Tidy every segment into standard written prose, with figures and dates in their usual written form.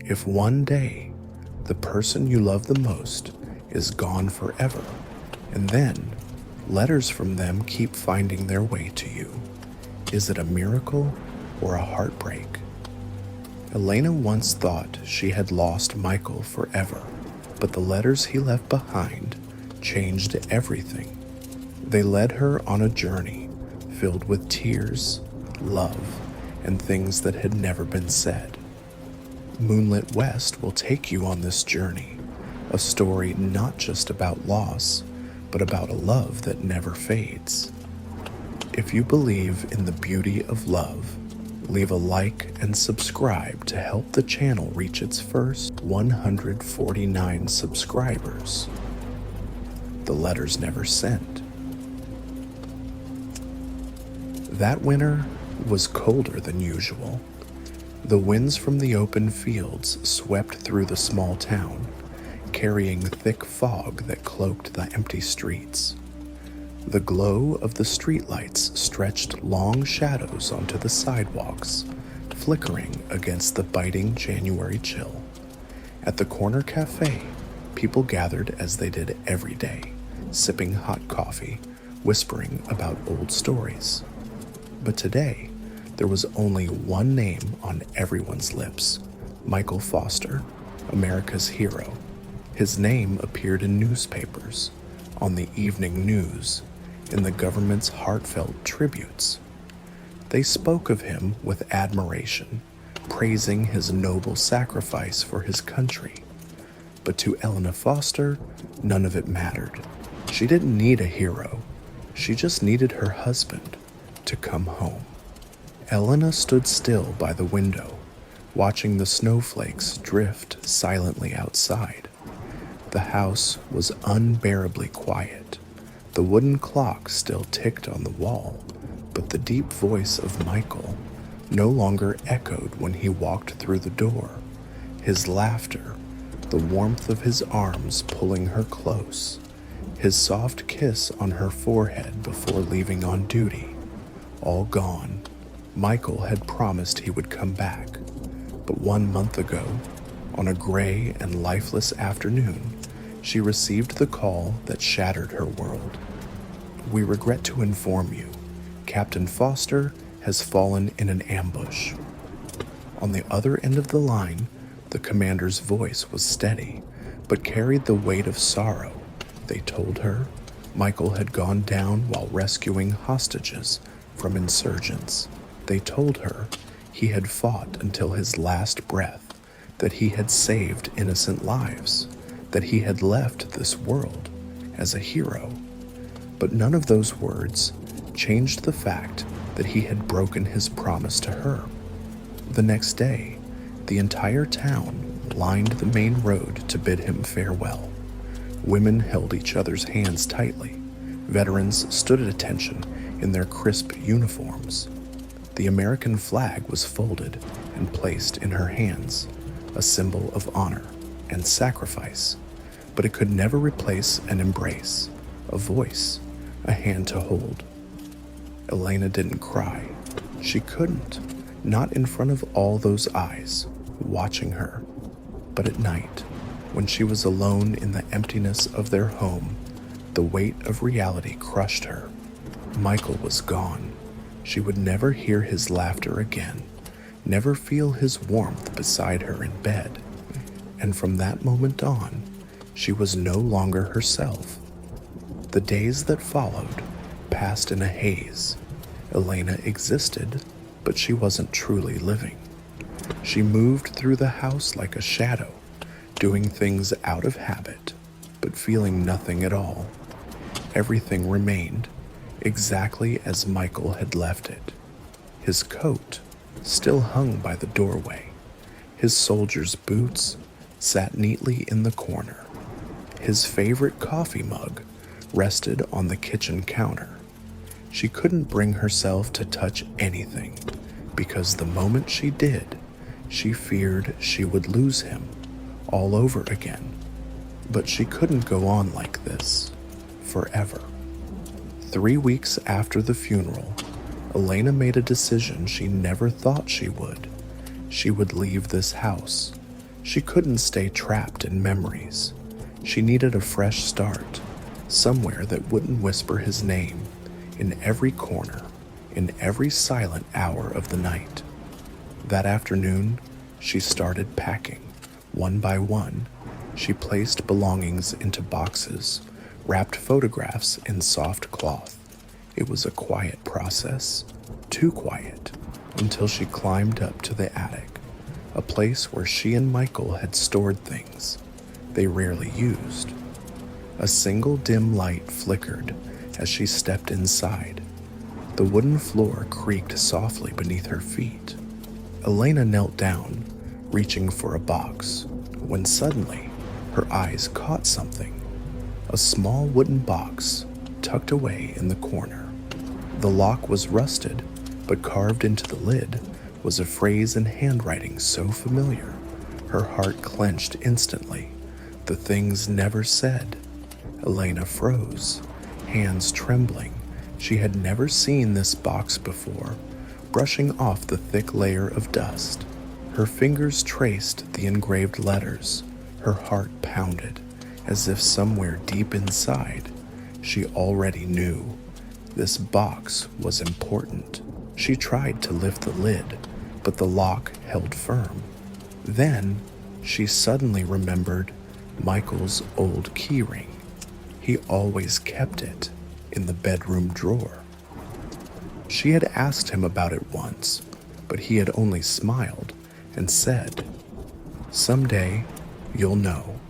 If one day the person you love the most is gone forever, and then letters from them keep finding their way to you, is it a miracle or a heartbreak? Elena once thought she had lost Michael forever, but the letters he left behind changed everything. They led her on a journey filled with tears, love, and things that had never been said. Moonlitwest will take you on this journey, a story not just about loss, but about a love that never fades. If you believe in the beauty of love, leave a like and subscribe to help the channel reach its first 149 subscribers. The letters never sent. That winter was colder than usual. The winds from the open fields swept through the small town, carrying thick fog that cloaked the empty streets. The glow of the streetlights stretched long shadows onto the sidewalks, flickering against the biting January chill. At the corner cafe, people gathered as they did every day, sipping hot coffee, whispering about old stories. But today, there was only one name on everyone's lips: Michael Foster, America's hero. His name appeared in newspapers, on the evening news, in the government's heartfelt tributes. They spoke of him with admiration, praising his noble sacrifice for his country. But to Elena Foster, none of it mattered. She didn't need a hero. She just needed her husband to come home. Elena stood still by the window, watching the snowflakes drift silently outside. The house was unbearably quiet. The wooden clock still ticked on the wall, but the deep voice of Michael no longer echoed when he walked through the door. His laughter, the warmth of his arms pulling her close, his soft kiss on her forehead before leaving on duty, all gone. Michael had promised he would come back, but 1 month ago, on a gray and lifeless afternoon, she received the call that shattered her world. We regret to inform you, Captain Foster has fallen in an ambush. On the other end of the line, the commander's voice was steady, but carried the weight of sorrow. They told her Michael had gone down while rescuing hostages from insurgents. They told her he had fought until his last breath, that he had saved innocent lives, that he had left this world as a hero. But none of those words changed the fact that he had broken his promise to her. The next day, the entire town lined the main road to bid him farewell. Women held each other's hands tightly. Veterans stood at attention in their crisp uniforms. The American flag was folded and placed in her hands, a symbol of honor and sacrifice, but it could never replace an embrace, a voice, a hand to hold. Elena didn't cry. She couldn't, not in front of all those eyes watching her. But at night, when she was alone in the emptiness of their home, the weight of reality crushed her. Michael was gone. She would never hear his laughter again, never feel his warmth beside her in bed. And from that moment on, she was no longer herself. The days that followed passed in a haze. Elena existed, but she wasn't truly living. She moved through the house like a shadow, doing things out of habit, but feeling nothing at all. Everything remained exactly as Michael had left it. His coat still hung by the doorway. His soldier's boots sat neatly in the corner. His favorite coffee mug rested on the kitchen counter. She couldn't bring herself to touch anything, because the moment she did, she feared she would lose him all over again. But she couldn't go on like this forever. 3 weeks after the funeral, Elena made a decision she never thought she would. She would leave this house. She couldn't stay trapped in memories. She needed a fresh start, somewhere that wouldn't whisper his name in every corner, in every silent hour of the night. That afternoon, she started packing. One by one, she placed belongings into boxes, wrapped photographs in soft cloth. It was a quiet process, too quiet, until she climbed up to the attic, a place where she and Michael had stored things they rarely used. A single dim light flickered as she stepped inside. The wooden floor creaked softly beneath her feet. Elena knelt down, reaching for a box, when suddenly her eyes caught something. A small wooden box tucked away in the corner. The lock was rusted, but carved into the lid was a phrase in handwriting so familiar, her heart clenched instantly. The things never said. Elena froze, hands trembling. She had never seen this box before, brushing off the thick layer of dust. Her fingers traced the engraved letters. Her heart pounded, as if somewhere deep inside, she already knew. This box was important. She tried to lift the lid, but the lock held firm. Then, she suddenly remembered Michael's old keyring. He always kept it in the bedroom drawer. She had asked him about it once, but he had only smiled and said, "Someday, you'll know."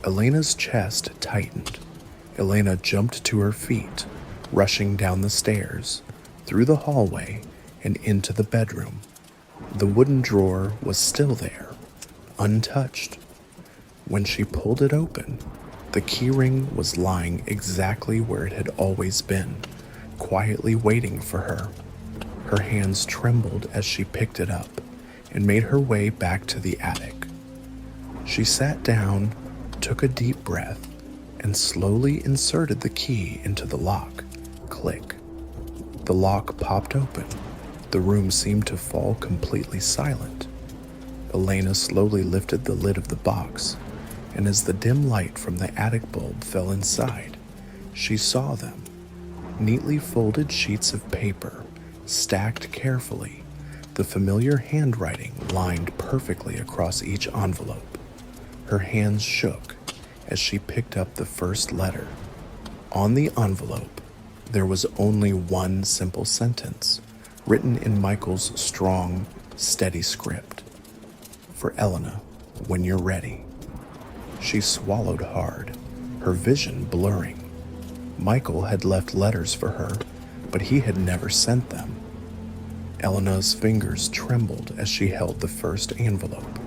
Elena's chest tightened. Elena jumped to her feet, rushing down the stairs, through the hallway, and into the bedroom. The wooden drawer was still there, untouched. When she pulled it open, the keyring was lying exactly where it had always been, quietly waiting for her. Her hands trembled as she picked it up and made her way back to the attic. She sat down, took a deep breath, and slowly inserted the key into the lock. Click. The lock popped open. The room seemed to fall completely silent. Elena slowly lifted the lid of the box, and as the dim light from the attic bulb fell inside, she saw them. Neatly folded sheets of paper, stacked carefully, the familiar handwriting lined perfectly across each envelope. Her hands shook as she picked up the first letter. On the envelope, there was only one simple sentence, written in Michael's strong, steady script. "For Elena, when you're ready." She swallowed hard, her vision blurring. Michael had left letters for her, but he had never sent them. Elena's fingers trembled as she held the first envelope.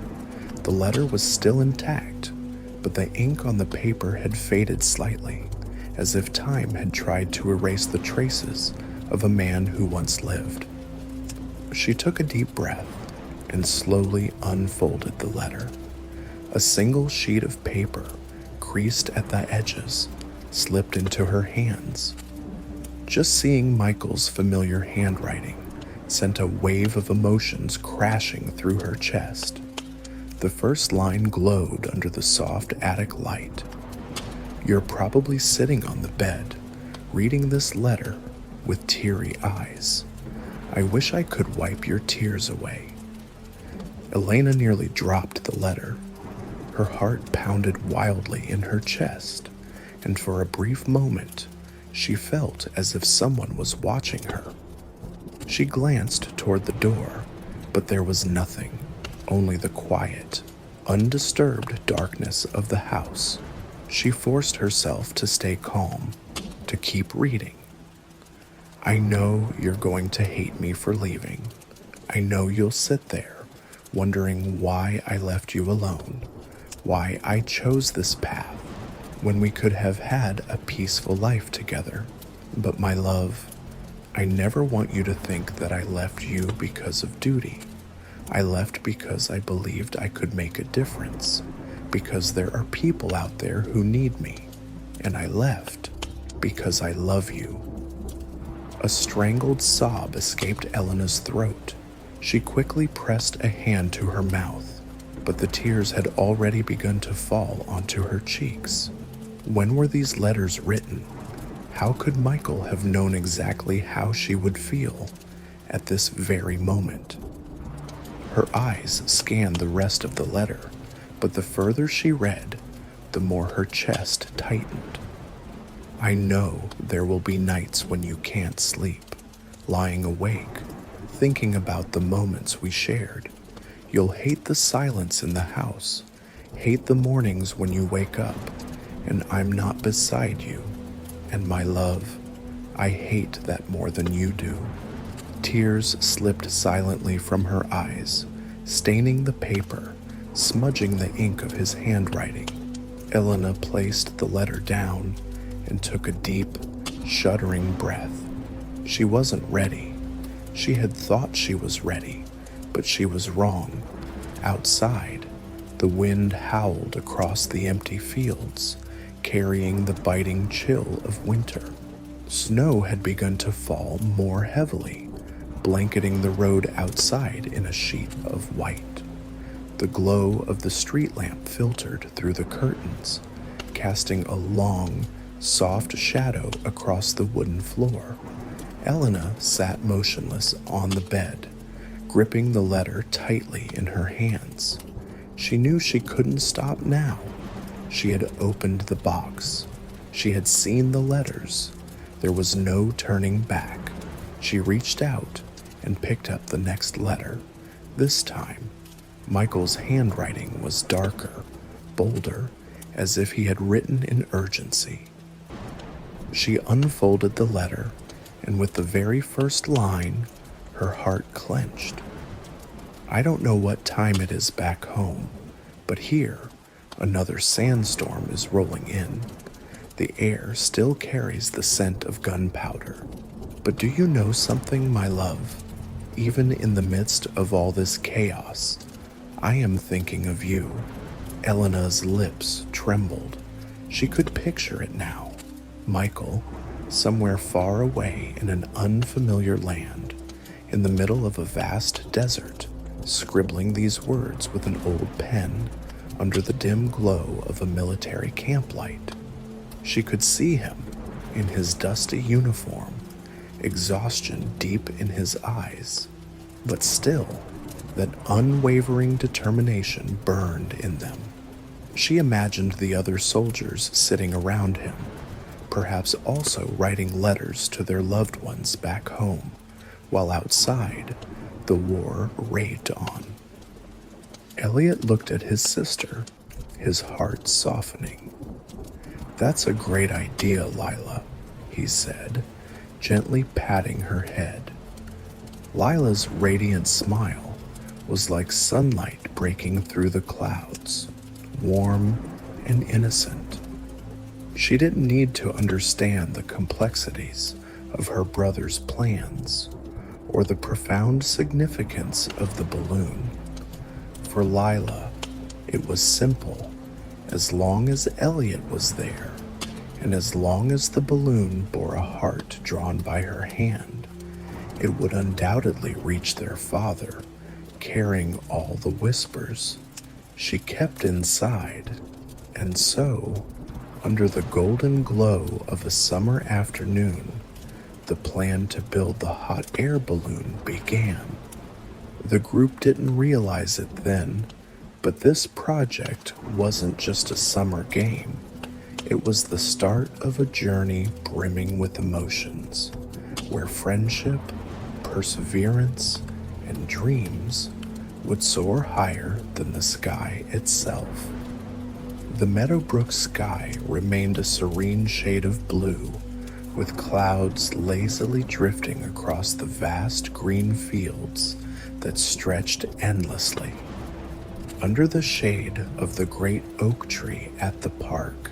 The letter was still intact, but the ink on the paper had faded slightly, as if time had tried to erase the traces of a man who once lived. She took a deep breath and slowly unfolded the letter. A single sheet of paper, creased at the edges, slipped into her hands. Just seeing Michael's familiar handwriting sent a wave of emotions crashing through her chest. The first line glowed under the soft attic light. "You're probably sitting on the bed, reading this letter with teary eyes. I wish I could wipe your tears away." Elena nearly dropped the letter. Her heart pounded wildly in her chest, and for a brief moment, she felt as if someone was watching her. She glanced toward the door, but there was nothing, only the quiet, undisturbed darkness of the house. She forced herself to stay calm, to keep reading. "I know you're going to hate me for leaving. I know you'll sit there, wondering why I left you alone, why I chose this path when we could have had a peaceful life together. But my love, I never want you to think that I left you because of duty. I left because I believed I could make a difference, because there are people out there who need me, and I left because I love you." A strangled sob escaped Elena's throat. She quickly pressed a hand to her mouth. but the tears had already begun to fall onto her cheeks. When were these letters written? How could Michael have known exactly how she would feel at this very moment? Her eyes scanned the rest of the letter, but the further she read, the more her chest tightened. I know there will be nights when you can't sleep, lying awake, thinking about the moments we shared. You'll hate the silence in the house, hate the mornings when you wake up, and I'm not beside you. And my love, I hate that more than you do. Tears slipped silently from her eyes, staining the paper, smudging the ink of his handwriting. Elena placed the letter down and took a deep, shuddering breath. She wasn't ready. She had thought she was ready, but she was wrong. Outside, the wind howled across the empty fields, carrying the biting chill of winter. Snow had begun to fall more heavily, blanketing the road outside in a sheet of white. The glow of the street lamp filtered through the curtains, casting a long, soft shadow across the wooden floor. Elena sat motionless on the bed, gripping the letter tightly in her hands. She knew she couldn't stop now. She had opened the box. She had seen the letters. There was no turning back. She reached out and picked up the next letter. This time, Michael's handwriting was darker, bolder, as if he had written in urgency. She unfolded the letter, and with the very first line, her heart clenched. I don't know what time it is back home, but here, another sandstorm is rolling in. The air still carries the scent of gunpowder. But do you know something, my love? Even in the midst of all this chaos, I am thinking of you. Elena's lips trembled. She could picture it now. Michael, somewhere far away in an unfamiliar land, in the middle of a vast desert, scribbling these words with an old pen under the dim glow of a military camp light. She could see him in his dusty uniform, exhaustion deep in his eyes, but still, that unwavering determination burned in them. She imagined the other soldiers sitting around him, perhaps also writing letters to their loved ones back home, while outside, the war raged on. Elliot looked at his sister, his heart softening. "That's a great idea, Lila," he said, gently patting her head. Lila's radiant smile was like sunlight breaking through the clouds, warm and innocent. She didn't need to understand the complexities of her brother's plans or the profound significance of the balloon. For Lila, it was simple. As long as Elliot was there, and as long as the balloon bore a heart drawn by her hand, it would undoubtedly reach their father, carrying all the whispers she kept inside. And so, under the golden glow of a summer afternoon, the plan to build the hot air balloon began. The group didn't realize it then, but this project wasn't just a summer game. It was the start of a journey brimming with emotions, where friendship, perseverance, and dreams would soar higher than the sky itself. The Meadowbrook sky remained a serene shade of blue, with clouds lazily drifting across the vast green fields that stretched endlessly. Under the shade of the great oak tree at the park,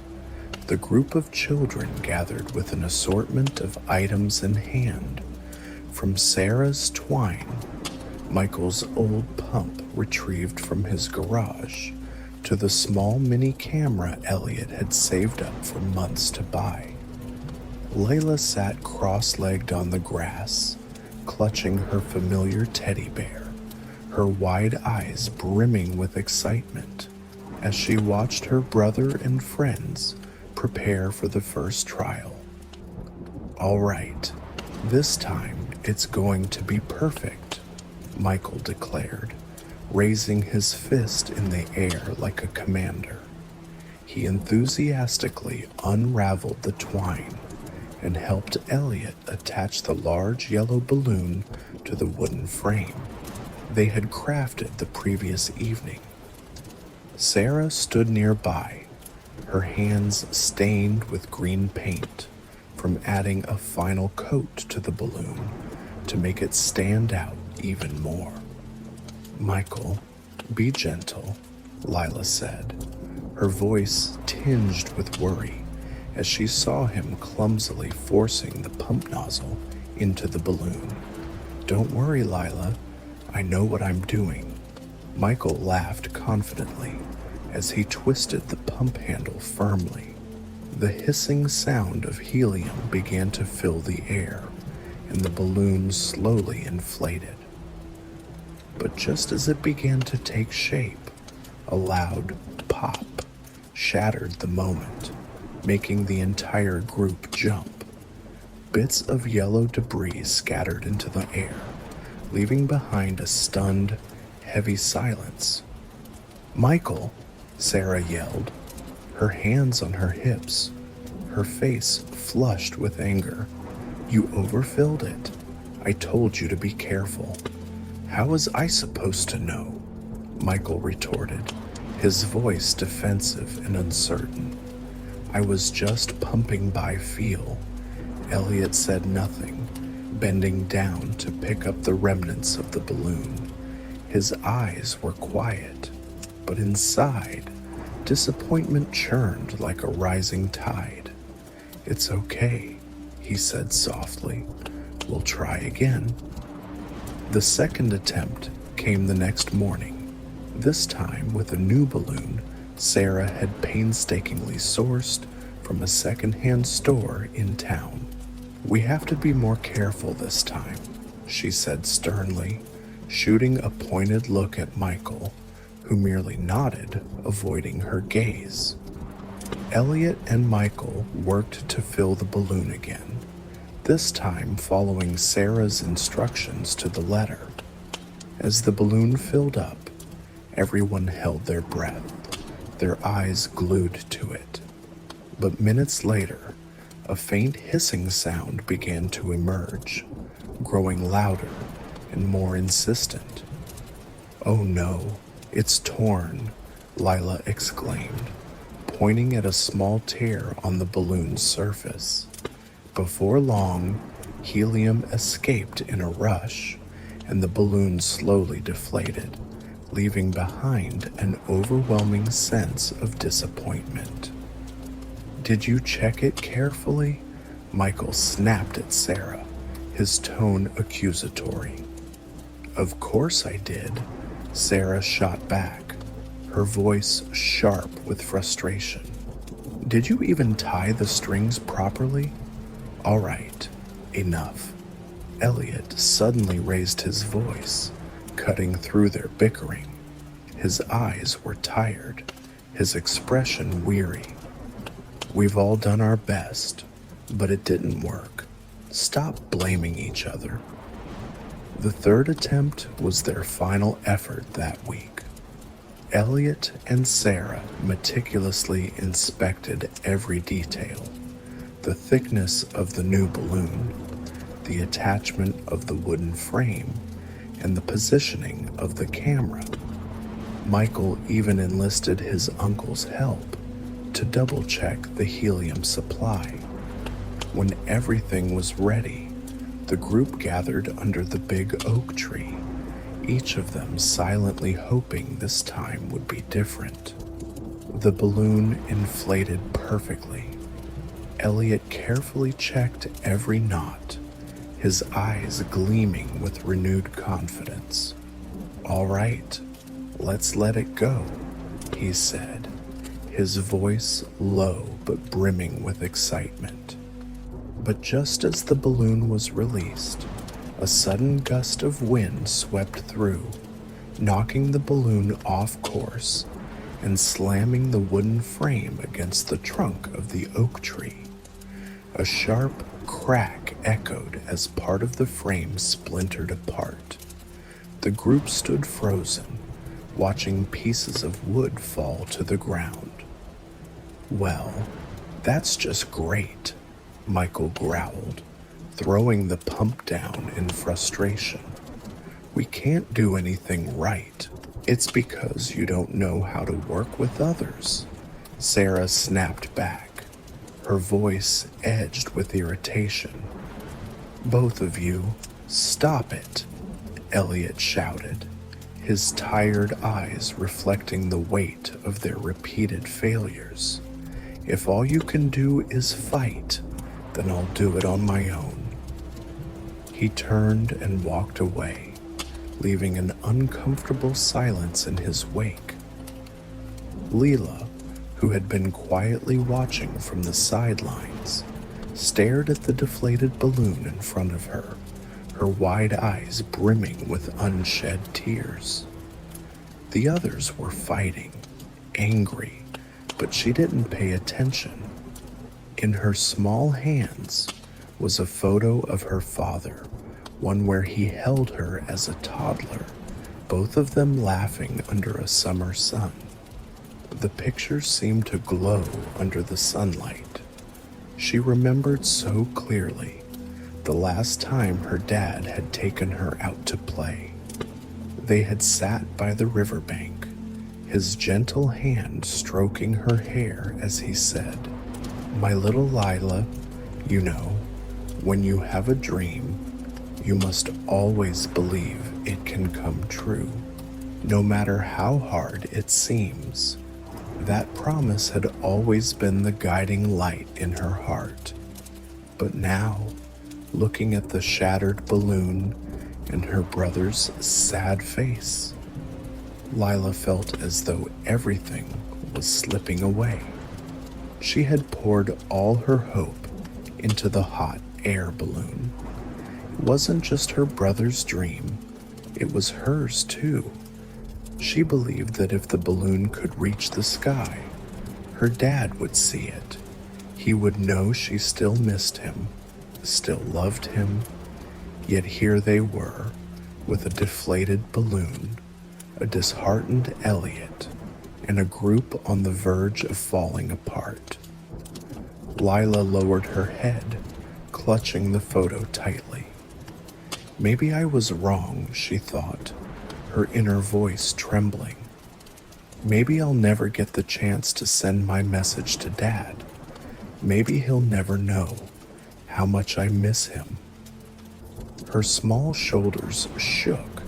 the group of children gathered with an assortment of items in hand, from Sarah's twine, Michael's old pump retrieved from his garage, to the small mini camera Elliot had saved up for months to buy. Layla sat cross-legged on the grass, clutching her familiar teddy bear, her her wide eyes brimming with excitement as she watched her brother and friends prepare for the first trial. "All right, this time it's going to be perfect," Michael declared, raising his fist in the air like a commander. He enthusiastically unraveled the twine and helped Elliot attach the large yellow balloon to the wooden frame they had crafted the previous evening. Sarah stood nearby, her hands stained with green paint from adding a final coat to the balloon to make it stand out even more. "Michael, be gentle," Lila said, her voice tinged with worry as she saw him clumsily forcing the pump nozzle into the balloon. "Don't worry, Lila. I know what I'm doing." Michael laughed confidently as he twisted the pump handle firmly. The hissing sound of helium began to fill the air, and the balloon slowly inflated. But just as it began to take shape, a loud pop shattered the moment, making the entire group jump. Bits of yellow debris scattered into the air, leaving behind a stunned, heavy silence. "Michael!" Sarah yelled, her hands on her hips, her face flushed with anger. "You overfilled it. I told you to be careful." "How was I supposed to know?" Michael retorted, his voice defensive and uncertain. "I was just pumping by feel." Elliot said nothing, bending down to pick up the remnants of the balloon. His eyes were quiet, but inside, disappointment churned like a rising tide. "It's okay," he said softly. "We'll try again." The second attempt came the next morning, this time with a new balloon Sarah had painstakingly sourced from a second-hand store in town. "We have to be more careful this time," she said sternly, shooting a pointed look at Michael, who merely nodded, avoiding her gaze. Elliot and Michael worked to fill the balloon again, this time following Sarah's instructions to the letter. As the balloon filled up, everyone held their breath, their eyes glued to it. But minutes later, a faint hissing sound began to emerge, growing louder and more insistent. "Oh no, it's torn," Lila exclaimed, pointing at a small tear on the balloon's surface. Before long, helium escaped in a rush, and the balloon slowly deflated, leaving behind an overwhelming sense of disappointment. "Did you check it carefully?" Michael snapped at Sarah, his tone accusatory. "Of course I did," Sarah shot back, her voice sharp with frustration. "Did you even tie the strings properly?" "All right, enough." Elliot suddenly raised his voice, cutting through their bickering. His eyes were tired, his expression weary. "We've all done our best, but it didn't work. Stop blaming each other." The third attempt was their final effort that week. Elliot and Sarah meticulously inspected every detail: the thickness of the new balloon, the attachment of the wooden frame, and the positioning of the camera. Michael even enlisted his uncle's help to double-check the helium supply. When everything was ready, the group gathered under the big oak tree, each of them silently hoping this time would be different. The balloon inflated perfectly. Elliot carefully checked every knot, his eyes gleaming with renewed confidence. "All right, let's let it go," he said, his voice low but brimming with excitement. But just as the balloon was released, a sudden gust of wind swept through, knocking the balloon off course and slamming the wooden frame against the trunk of the oak tree. A sharp crack echoed as part of the frame splintered apart. The group stood frozen, watching pieces of wood fall to the ground. "Well, that's just great," Michael growled, throwing the pump down in frustration. "We can't do anything right. It's because you don't know how to work with others," Sarah snapped back, her voice edged with irritation. "Both of you, stop it," Elliot shouted, his tired eyes reflecting the weight of their repeated failures. "If all you can do is fight, then I'll do it on my own." He turned and walked away, leaving an uncomfortable silence in his wake. Leela, who had been quietly watching from the sidelines, stared at the deflated balloon in front of her, her wide eyes brimming with unshed tears. The others were fighting, angry, but she didn't pay attention. In her small hands was a photo of her father, one where he held her as a toddler, both of them laughing under a summer sun. The picture seemed to glow under the sunlight. She remembered so clearly the last time her dad had taken her out to play. They had sat by the riverbank, his gentle hand stroking her hair as he said, "My little Lila, you know, when you have a dream, you must always believe it can come true, no matter how hard it seems." That promise had always been the guiding light in her heart. But now, looking at the shattered balloon and her brother's sad face, Lila felt as though everything was slipping away. She had poured all her hope into the hot air balloon. It wasn't just her brother's dream, it was hers too. She believed that if the balloon could reach the sky, her dad would see it. He would know she still missed him, still loved him. Yet here they were, with a deflated balloon, a disheartened Elliot, and a group on the verge of falling apart. Lila lowered her head, clutching the photo tightly. Maybe I was wrong, she thought, her inner voice trembling. Maybe I'll never get the chance to send my message to Dad. Maybe he'll never know how much I miss him. Her small shoulders shook,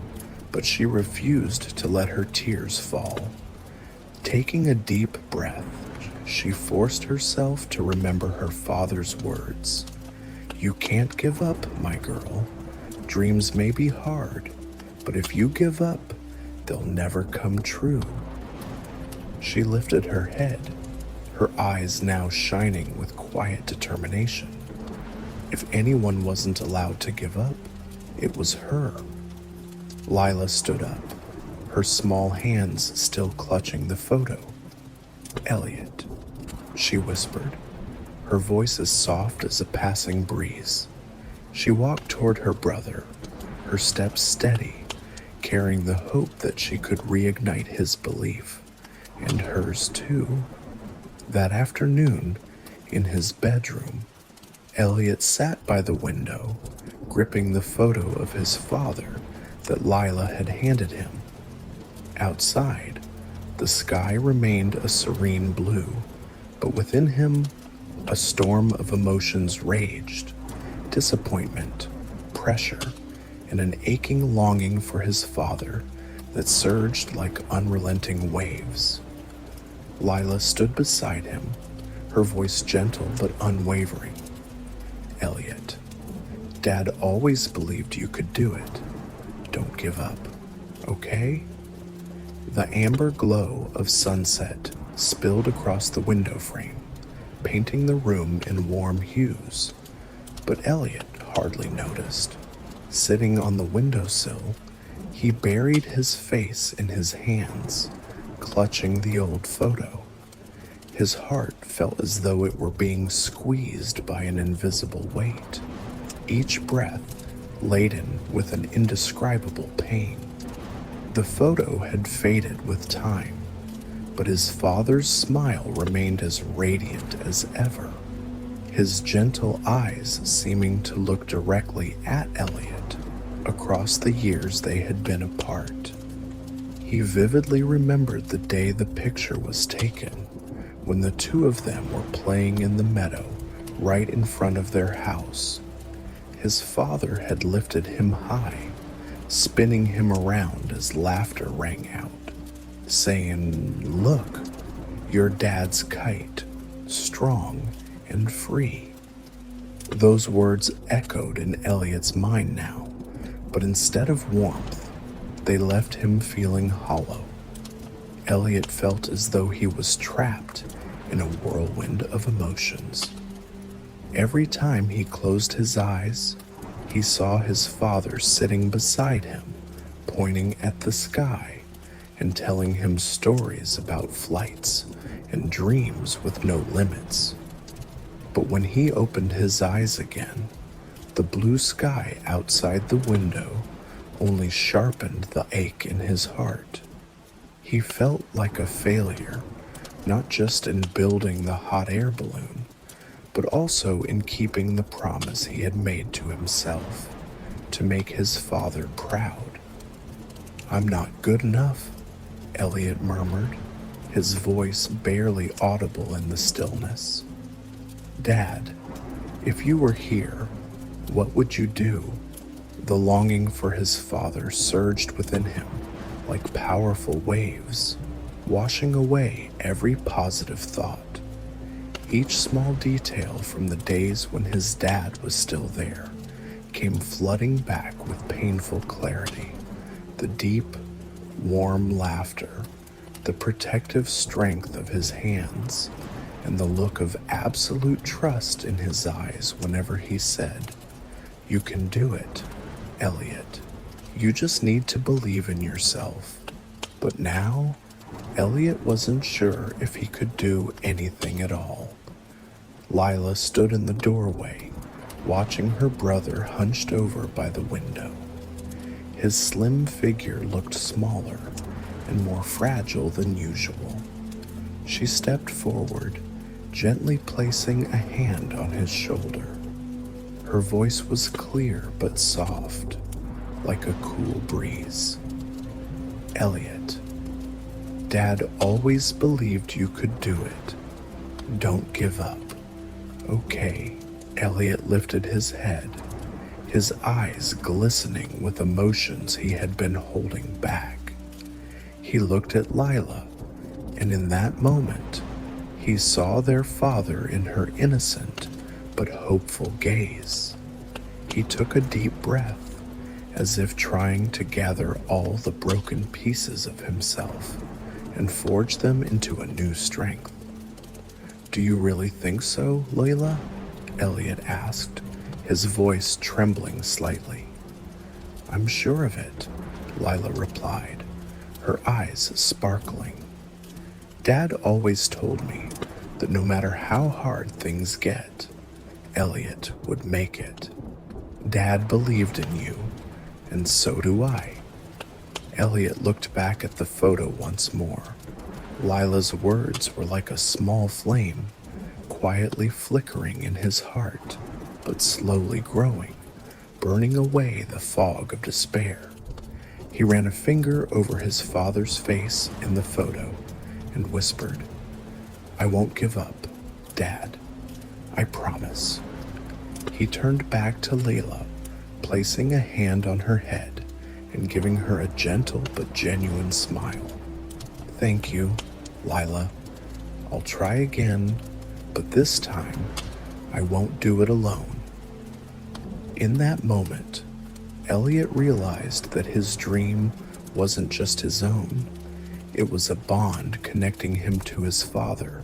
but she refused to let her tears fall. Taking a deep breath, she forced herself to remember her father's words. "You can't give up, my girl. Dreams may be hard, but if you give up, they'll never come true." She lifted her head, her eyes now shining with quiet determination. If anyone wasn't allowed to give up, it was her. Lila stood up, her small hands still clutching the photo. "Elliot," she whispered, her voice as soft as a passing breeze. She walked toward her brother, her steps steady, carrying the hope that she could reignite his belief, and hers too. That afternoon, in his bedroom, Elliot sat by the window, gripping the photo of his father that Lila had handed him. Outside, the sky remained a serene blue, but within him, a storm of emotions raged: disappointment, pressure, and an aching longing for his father that surged like unrelenting waves. Lila stood beside him, her voice gentle but unwavering. "Elliot, Dad always believed you could do it. Don't give up, okay?" The amber glow of sunset spilled across the window frame, painting the room in warm hues, but Elliot hardly noticed. Sitting on the windowsill, He buried his face in his hands, clutching the old photo. His heart felt as though it were being squeezed by an invisible weight, each breath laden with an indescribable pain. The photo had faded with time, but his father's smile remained as radiant as ever, his gentle eyes seeming to look directly at Elliot across the years they had been apart. He vividly remembered the day the picture was taken, when the two of them were playing in the meadow right in front of their house. His father had lifted him high, spinning him around as laughter rang out, saying, "Look, your dad's kite, strong and free." Those words echoed in Elliot's mind now, but instead of warmth, they left him feeling hollow. Elliot felt as though he was trapped in a whirlwind of emotions. Every time he closed his eyes, he saw his father sitting beside him, pointing at the sky and telling him stories about flights and dreams with no limits. But when he opened his eyes again, the blue sky outside the window only sharpened the ache in his heart. He felt like a failure, not just in building the hot air balloon, but also in keeping the promise he had made to himself to make his father proud. "I'm not good enough," Elliot murmured, his voice barely audible in the stillness. "Dad, if you were here, what would you do?" The longing for his father surged within him like powerful waves, washing away every positive thought. Each small detail from the days when his dad was still there came flooding back with painful clarity. The deep, warm laughter, the protective strength of his hands, and the look of absolute trust in his eyes whenever he said, "You can do it, Elliot. You just need to believe in yourself." But now, Elliot wasn't sure if he could do anything at all. Lila stood in the doorway, watching her brother hunched over by the window. His slim figure looked smaller and more fragile than usual. She stepped forward, gently placing a hand on his shoulder. Her voice was clear but soft, like a cool breeze. "Elliot, Dad always believed you could do it. Don't give up, okay?" Elliot lifted his head, his eyes glistening with emotions he had been holding back. He looked at Lila, and in that moment, he saw their father in her innocent but hopeful gaze. He took a deep breath, as if trying to gather all the broken pieces of himself and forge them into a new strength. "Do you really think so, Layla?" Elliot asked, his voice trembling slightly. "I'm sure of it," Lila replied, her eyes sparkling. "Dad always told me that no matter how hard things get, Elliot would make it. Dad believed in you, and so do I." Elliot looked back at the photo once more. Lila's words were like a small flame, quietly flickering in his heart, but slowly growing, burning away the fog of despair. He ran a finger over his father's face in the photo and whispered, "I won't give up, Dad. I promise." He turned back to Layla, placing a hand on her head and giving her a gentle but genuine smile. "Thank you, Lila. I'll try again, but this time I won't do it alone." In that moment, Elliot realized that his dream wasn't just his own. It was a bond connecting him to his father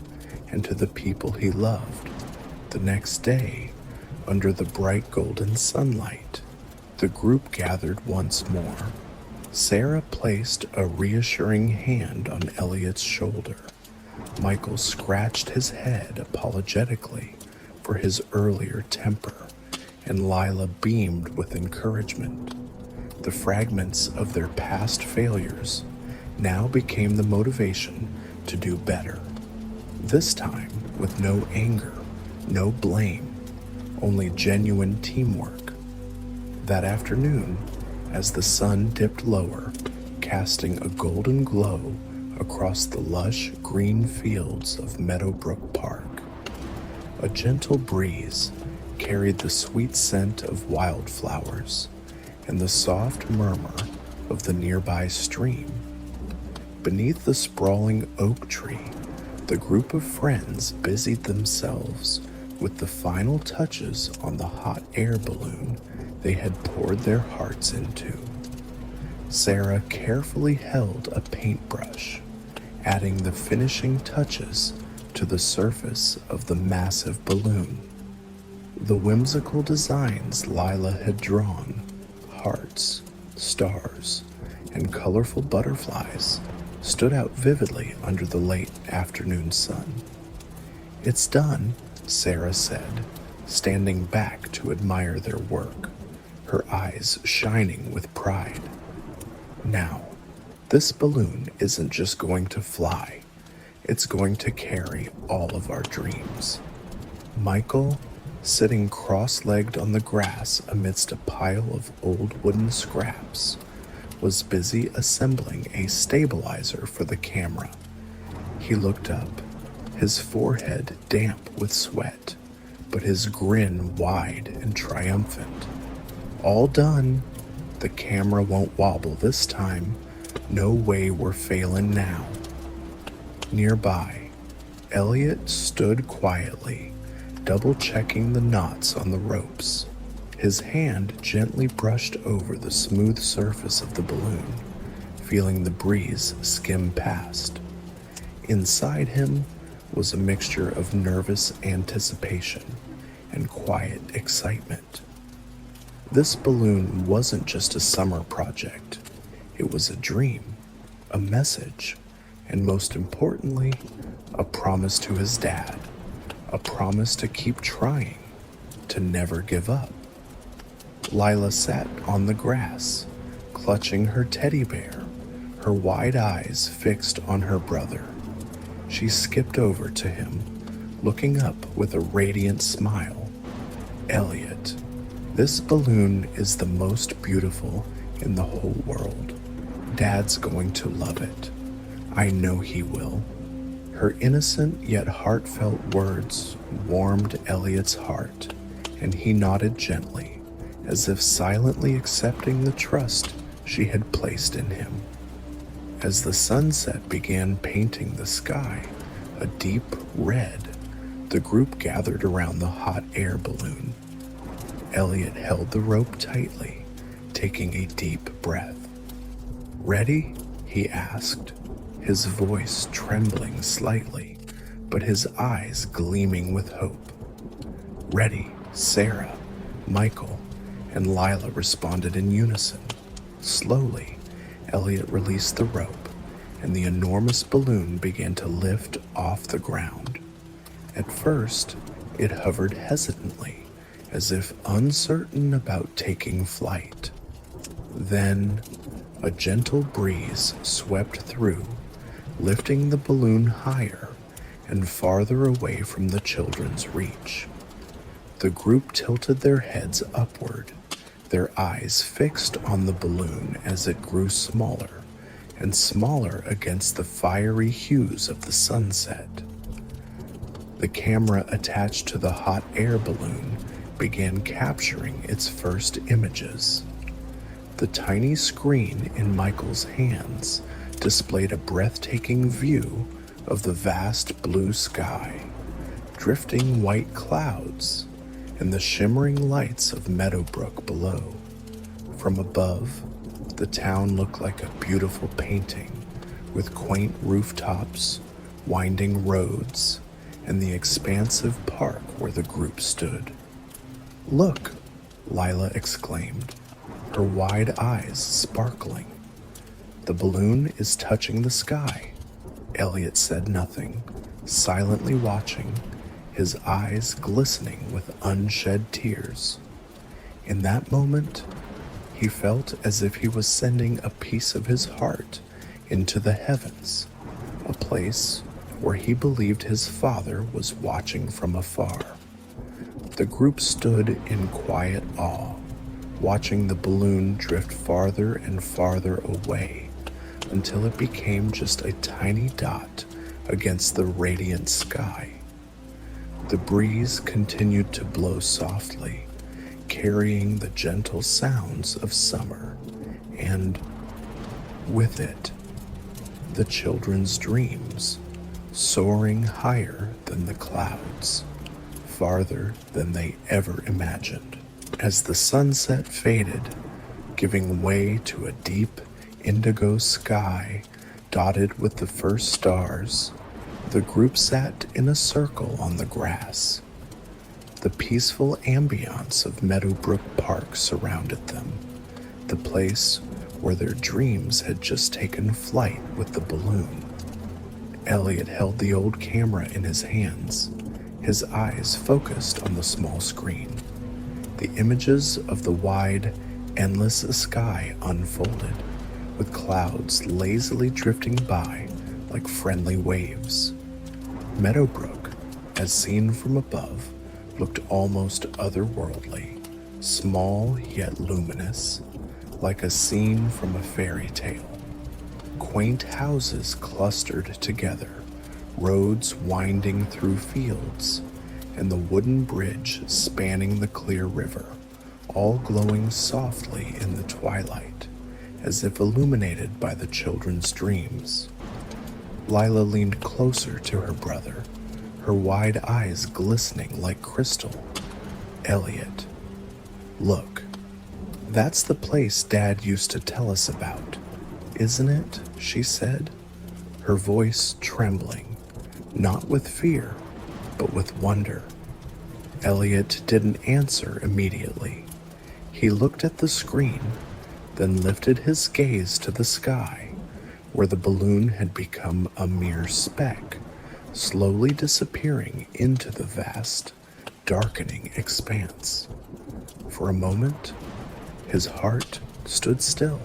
and to the people he loved. The next day, under the bright golden sunlight, the group gathered once more, Sarah placed a reassuring hand on Elliot's shoulder. Michael scratched his head apologetically for his earlier temper, and Lila beamed with encouragement. The fragments of their past failures now became the motivation to do better. This time with no anger, no blame, only genuine teamwork. That afternoon, as the sun dipped lower, casting a golden glow across the lush green fields of Meadowbrook Park, a gentle breeze carried the sweet scent of wildflowers and the soft murmur of the nearby stream. Beneath the sprawling oak tree, the group of friends busied themselves with the final touches on the hot air balloon they had poured their hearts into. Sarah carefully held a paintbrush, adding the finishing touches to the surface of the massive balloon. The whimsical designs Lila had drawn, hearts, stars, and colorful butterflies, stood out vividly under the late afternoon sun. "It's done," Sarah said, standing back to admire their work, her eyes shining with pride. "Now, this balloon isn't just going to fly, it's going to carry all of our dreams." Michael, sitting cross-legged on the grass amidst a pile of old wooden scraps, was busy assembling a stabilizer for the camera. He looked up, his forehead damp with sweat, but his grin wide and triumphant. "All done. The camera won't wobble this time. No way we're failing now." Nearby, Elliot stood quietly, double-checking the knots on the ropes. His hand gently brushed over the smooth surface of the balloon, feeling the breeze skim past. Inside him was a mixture of nervous anticipation and quiet excitement. This balloon wasn't just a summer project. It was a dream, a message, and most importantly, a promise to his dad, a promise to keep trying, to never give up. Lila sat on the grass, clutching her teddy bear, her wide eyes fixed on her brother. She skipped over to him, looking up with a radiant smile. "Elliot, this balloon is the most beautiful in the whole world. Dad's going to love it. I know he will." Her innocent yet heartfelt words warmed Elliot's heart, and he nodded gently, as if silently accepting the trust she had placed in him. As the sunset began painting the sky a deep red, the group gathered around the hot air balloon. Elliot held the rope tightly, taking a deep breath. "Ready?" he asked, his voice trembling slightly, but his eyes gleaming with hope. "Ready," Sarah, Michael, and Lila responded in unison. Slowly, Elliot released the rope, and the enormous balloon began to lift off the ground. At first, it hovered hesitantly, as if uncertain about taking flight. Then, a gentle breeze swept through, lifting the balloon higher and farther away from the children's reach. The group tilted their heads upward, their eyes fixed on the balloon as it grew smaller and smaller against the fiery hues of the sunset. The camera attached to the hot air balloon began capturing its first images. The tiny screen in Michael's hands displayed a breathtaking view of the vast blue sky, drifting white clouds, and the shimmering lights of Meadowbrook below. From above, the town looked like a beautiful painting, with quaint rooftops, winding roads, and the expansive park where the group stood. "Look!" Lila exclaimed, her wide eyes sparkling. The balloon is touching the sky. Elliot said nothing, silently watching, his eyes glistening with unshed tears. In that moment, he felt as if he was sending a piece of his heart into the heavens, a place where he believed his father was watching from afar. The group stood in quiet awe, watching the balloon drift farther and farther away until it became just a tiny dot against the radiant sky. The breeze continued to blow softly, carrying the gentle sounds of summer, and with it, the children's dreams, soaring higher than the clouds, farther than they ever imagined. As the sunset faded, giving way to a deep indigo sky dotted with the first stars, the group sat in a circle on the grass. The peaceful ambience of Meadowbrook Park surrounded them, the place where their dreams had just taken flight with the balloon. Elliot held the old camera in his hands, his eyes focused on the small screen. The images of the wide, endless sky unfolded, with clouds lazily drifting by like friendly waves. Meadowbrook, as seen from above, looked almost otherworldly, small yet luminous, like a scene from a fairy tale. Quaint houses clustered together, roads winding through fields, and the wooden bridge spanning the clear river, all glowing softly in the twilight, as if illuminated by the children's dreams. Lila leaned closer to her brother, her wide eyes glistening like crystal. Elliot, look, that's the place Dad used to tell us about, isn't it? She said, her voice trembling, not with fear, but with wonder. Elliot didn't answer immediately. He looked at the screen, then lifted his gaze to the sky, where the balloon had become a mere speck, slowly disappearing into the vast, darkening expanse. For a moment, his heart stood still.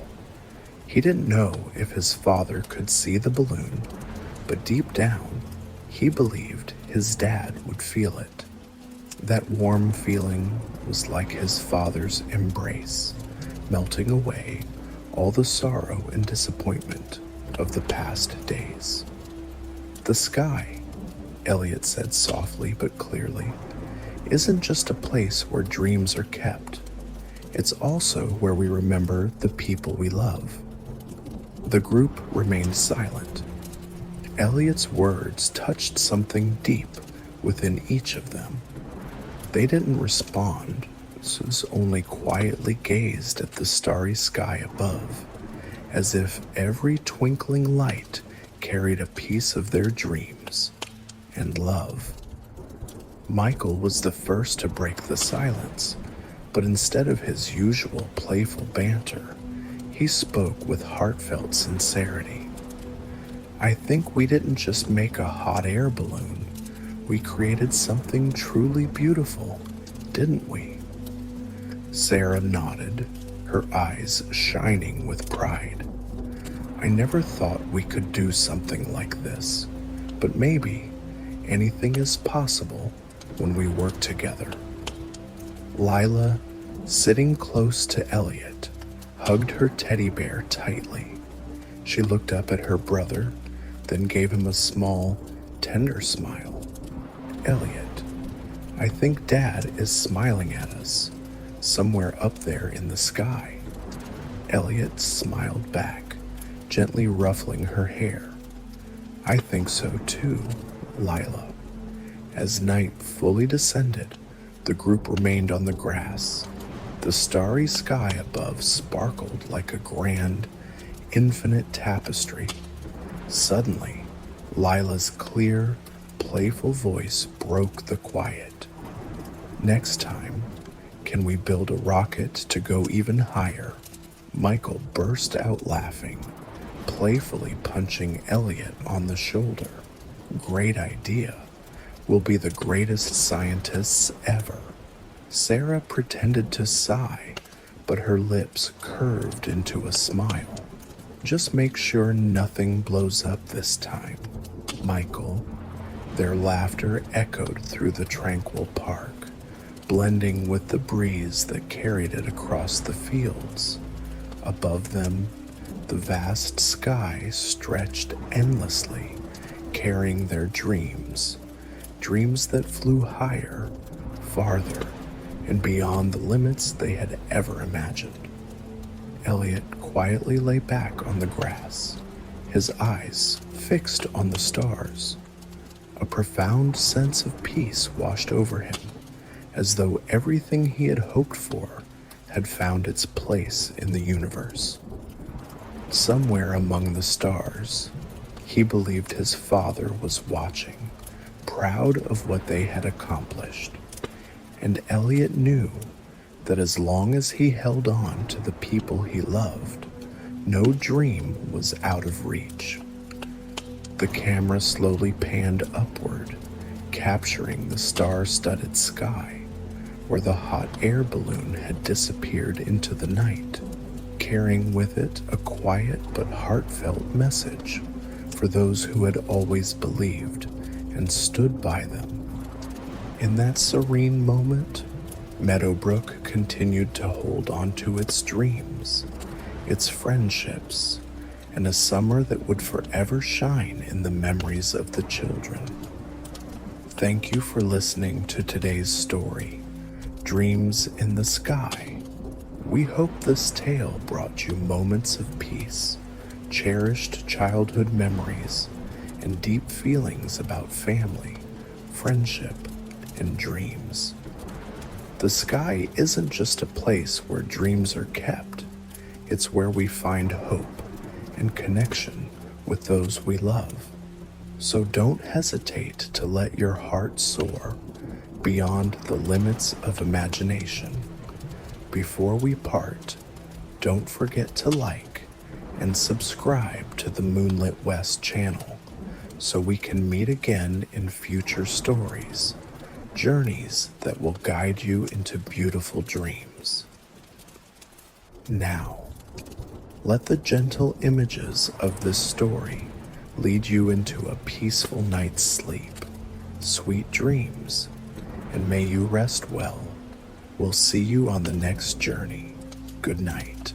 He didn't know if his father could see the balloon, but deep down, he believed his dad would feel it. That warm feeling was like his father's embrace, melting away all the sorrow and disappointment of the past days. The sky, Elliot said softly but clearly, isn't just a place where dreams are kept. It's also where we remember the people we love. The group remained silent. Elliot's words touched something deep within each of them. They didn't respond, so only quietly gazed at the starry sky above, as if every twinkling light carried a piece of their dreams and love. Michael was the first to break the silence, but instead of his usual playful banter, he spoke with heartfelt sincerity. I think we didn't just make a hot air balloon. We created something truly beautiful, didn't we? Sarah nodded, her eyes shining with pride. I never thought we could do something like this, but maybe anything is possible when we work together. Lila, sitting close to Elliot, hugged her teddy bear tightly. She looked up at her brother, then gave him a small, tender smile. Elliot, I think Dad is smiling at us, somewhere up there in the sky. Elliot smiled back, gently ruffling her hair. I think so too, Lila. As night fully descended, the group remained on the grass. The starry sky above sparkled like a grand, infinite tapestry. Suddenly, Lila's clear, playful voice broke the quiet. Next time, can we build a rocket to go even higher? Michael burst out laughing, playfully punching Elliot on the shoulder. Great idea. We'll be the greatest scientists ever. Sarah pretended to sigh, but her lips curved into a smile. Just make sure nothing blows up this time, Michael. Their laughter echoed through the tranquil park, blending with the breeze that carried it across the fields. Above them, the vast sky stretched endlessly, carrying their dreams that flew higher, farther, and beyond the limits they had ever imagined. Elliot quietly lay back on the grass, his eyes fixed on the stars. A profound sense of peace washed over him, as though everything he had hoped for had found its place in the universe. Somewhere among the stars, he believed his father was watching, proud of what they had accomplished. And Elliot knew that as long as he held on to the people he loved, no dream was out of reach. The camera slowly panned upward, capturing the star-studded sky, where the hot air balloon had disappeared into the night, carrying with it a quiet but heartfelt message for those who had always believed and stood by them. In that serene moment, Meadowbrook continued to hold on to its dreams, its friendships, and a summer that would forever shine in the memories of the children. Thank you for listening to today's story, Dreams in the Sky. We hope this tale brought you moments of peace, cherished childhood memories, and deep feelings about family, friendship, and dreams. The sky isn't just a place where dreams are kept. It's where we find hope and connection with those we love. So don't hesitate to let your heart soar beyond the limits of imagination. Before we part, don't forget to like and subscribe to the Moonlitwest channel so we can meet again in future stories, journeys that will guide you into beautiful dreams. Now, let the gentle images of this story lead you into a peaceful night's sleep, sweet dreams, and may you rest well. We'll see you on the next journey. Good night.